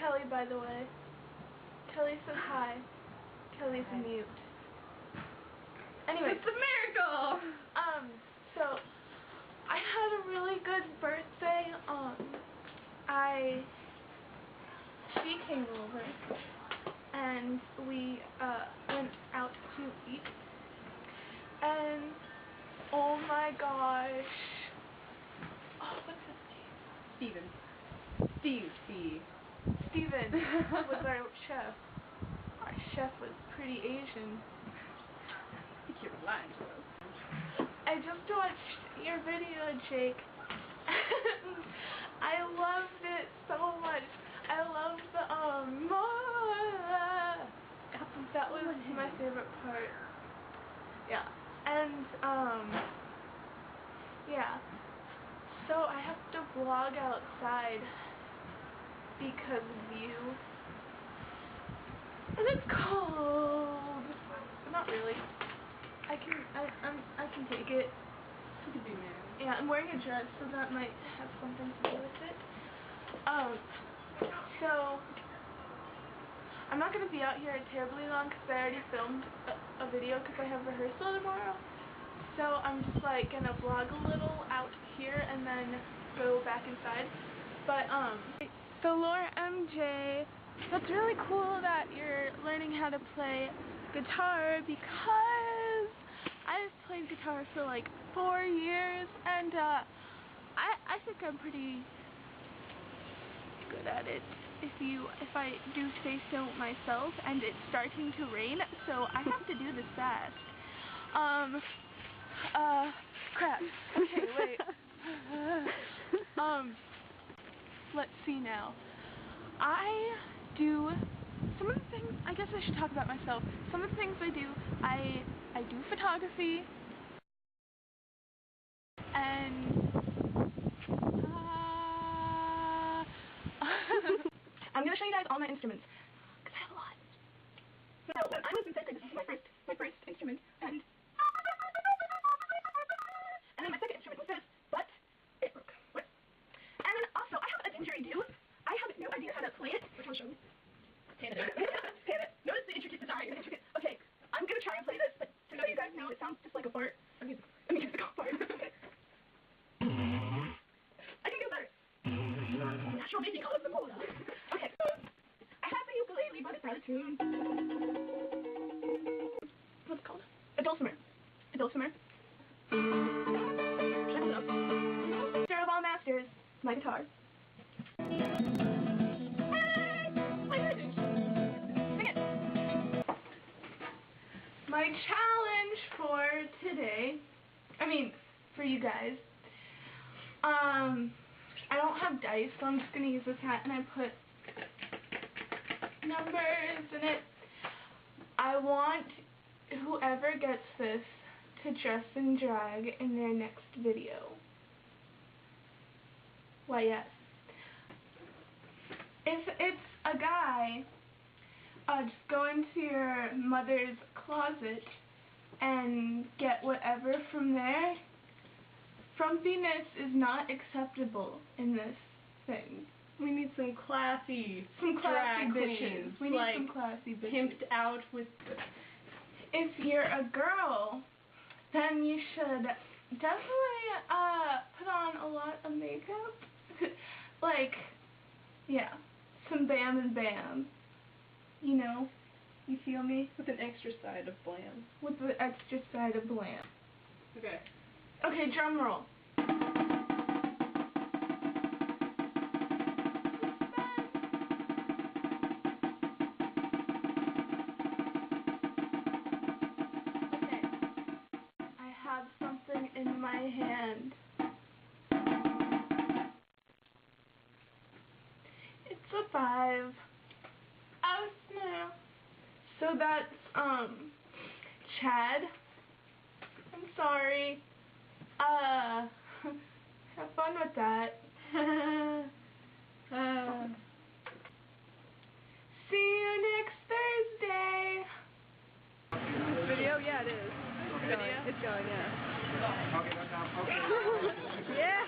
Kelly, by the way. Kelly says hi. Kelly's mute. Anyway. It's a miracle! So, I had a really good birthday. She came over, and we, went out to eat. And, oh my gosh. Oh, what's his name? Steven was our chef. Our chef was pretty Asian. I think you're lying to us. I just watched your video, Jake. I loved it so much. I loved the, that was my favorite part. Yeah. And, yeah. So I have to vlog outside because of you. And it's cold. Not really. I can take it. You can be mad. Yeah, I'm wearing a dress, so that might have something to do with it. So I'm not gonna be out here terribly long because I already filmed a video because I have rehearsal tomorrow. So I'm just like gonna vlog a little out here and then go back inside. But so Laura MJ, that's really cool that you're learning how to play guitar because I've played guitar for like 4 years and I think I'm pretty good at it if I do say so myself, and it's starting to rain, so I have to do this fast. Crap. Okay, wait. Let's see now. I do some of the things, I guess I should talk about myself. Some of the things I do, I do photography, and I'm going to show you guys all my instruments, because I have a lot. So, when I was in 5th grade, this is my first instrument, and then my second instrument was this, but it broke. What? And then also, I have a didgeridoo. I have no idea how to play it. Which one show me? Pan it. Notice the intricate design. Okay, I'm going to try and play this, but to know you guys know, it sounds just like a fart. I mean, it's like a fart. I can do better. Natural baking all of the mold. Okay, so I have the ukulele, but it's out of tune. What's it called? A dulcimer. A dulcimer. Shut it up. Master of all masters, my guitar. My challenge for today, for you guys, I don't have dice, so I'm just going to use this hat, and I put numbers in it. I want whoever gets this to dress in drag in their next video. Why, yes. If it's a guy, just go into your mother's closet and get whatever from there. Frumpiness is not acceptable in this thing. We need some classy drag bitches. We need some classy bitches. Pimped out with... If you're a girl, then you should definitely put on a lot of makeup. Like, yeah, some bam and bam. You know, you feel me? With an extra side of blam. With the extra side of blam. Okay. Okay, drum roll. Okay, I have something in my hand. It's a 5. Oh snap. So that's, Chad. I'm sorry. Have fun with that. See you next Thursday. Video? Yeah, it is. Video? It's going, yeah. Yeah.